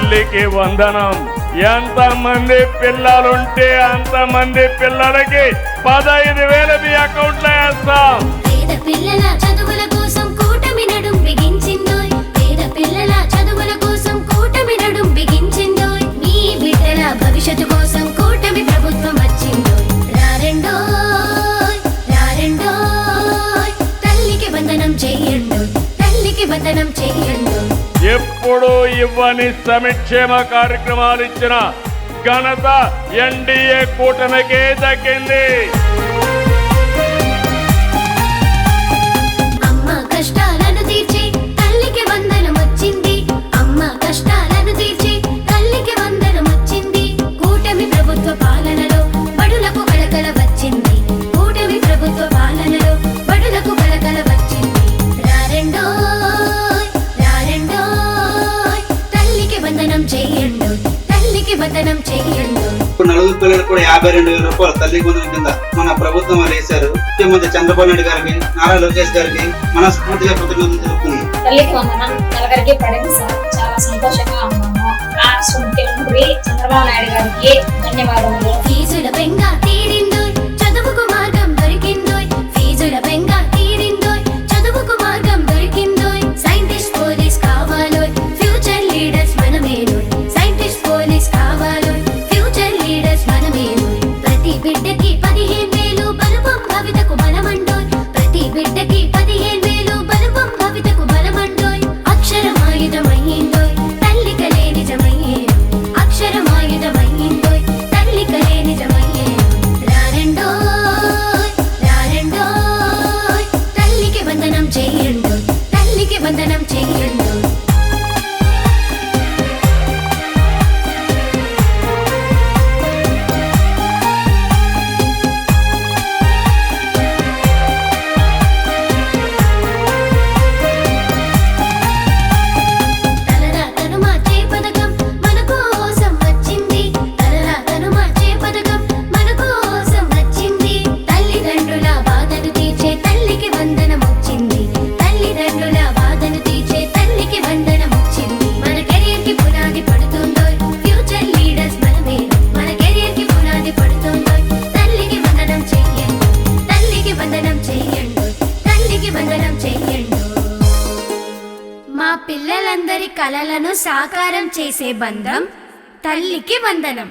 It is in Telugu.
తల్లికి వందనం. ఎంతమంది పిల్లలుంటే అంతమంది పిల్లలకి 15,000 మీ అకౌంట్లో వేస్తాం. పేద పిల్లల చదువుల కోసం కూటమి నడుం బిగించిందోయ్. పేద పిల్లల చదువుల కోసం కూటమి నడుం బిగించిందోయ్. మీ బిడ్డల భవిష్యత్తు కోసం కూటమి ప్రభుత్వం వచ్చిందోయ్. రారెండోయ్ రారెండోయ్ తల్లికి వందనం చెయ్యండోయ్. తల్లికి వందనం చెయ్యండోయ్. ఎప్పుడు ఇవ్వని సంక్షేమ కార్యక్రమాలు ఇచ్చిన ఘనత ఎన్డీఏ కూటమికే దక్కింది. అమ్మ కష్టాలను తీర్చి తల్లికి వందనం వచ్చింది. అమ్మ కష్టాలను తీర్చి తల్లికి వందనం వచ్చింది. కూటమి ప్రభుత్వ పాలనలో బడులకు కళకళ వచ్చింది. కూటమి ప్రభుత్వ పాలనలో బడులకు కళకళ వచ్చింది. రారెండోయ్ రారెండోయ్ తల్లికి వందనం చెయ్యండోయ్. తల్లికి వందనం చెయ్యండోయ్. నలుగురు పిల్లలకు కూడా 52,000 రూపాయలు తల్లికి వందనం కింద మన ప్రభుత్వం వారు వేశారు. ముఖ్యమంత్రి చంద్రబాబు నాయుడు గారికి, నారా లోకేష్ గారికి మనస్ఫూర్తిగా కృతజ్ఞతలు తెలుపుతున్నాను. తల్లికి వందనం నలుగురికి పడింది సార్. చాలా సంతోషంగా ఉన్నాము. రాష్ట్ర ముఖ్యమంత్రి చంద్రబాబు నాయుడు గారికి ధన్యవాదములు. ఫీజుల బెంగ తీరిందోయ్. చదువుకు మార్గం దొరికిందోయ్. ఫీజుల బెంగ తీరిందోయ్. చదువుకు మార్గం దొరికిందోయ్. సైంటిస్ట్ పోలీస్ కావాలోయ్. ఫ్యూచర్ లీడర్స్ మనమేనోయ్. సైంటిస్ట్ పోలీస్ కావాలోయ్. ఫ్యూచర్ లీడర్స్ మనమేనోయ్. ప్రతి బిడ్డకి 15,000 బలపం భవితకు బలమండోయ్. ప్రతి బిడ్డకి 15,000 బలపం భవితకు బలమండోయ్. అక్షరమాయుధమయ్యిందోయ్. తల్లికలే నిజమయ్యేను. అక్షరమాయుధమయ్యిందోయ్. తల్లికలే నిజమయ్యేను. రారెండోయ్ రారెండోయ్ తల్లికి వందనం చెయ్యండోయ్. తల్లికి వందనం చెయ్యండోయ్. తలరాతను మార్చే పథకం మన కోసం వచ్చింది. తలరాతను మార్చే పథకం మన కోసం వచ్చింది. తల్లిదండ్రుల బాధను తీర్చే తల్లికి వందనం వచ్చింది. తల్లిదండ్రుల బాధను తీర్చే తల్లికి వందనం వచ్చింది. మన కెరీర్ కి పునాది పడుతుందోయ్. ఫ్యూచర్ లీడర్స్ మనమే. మన కెరీర్ కి పునాది పడుతుందోయ్. తల్లికి వందనం చెయ్యండి. తల్లికి వందనం చెయ్యండి. తల్లికి వందనం చెయ్యండి. మా పిల్లలందరి కలలను సాకారం చేసే బంధం తల్లికి వందనం.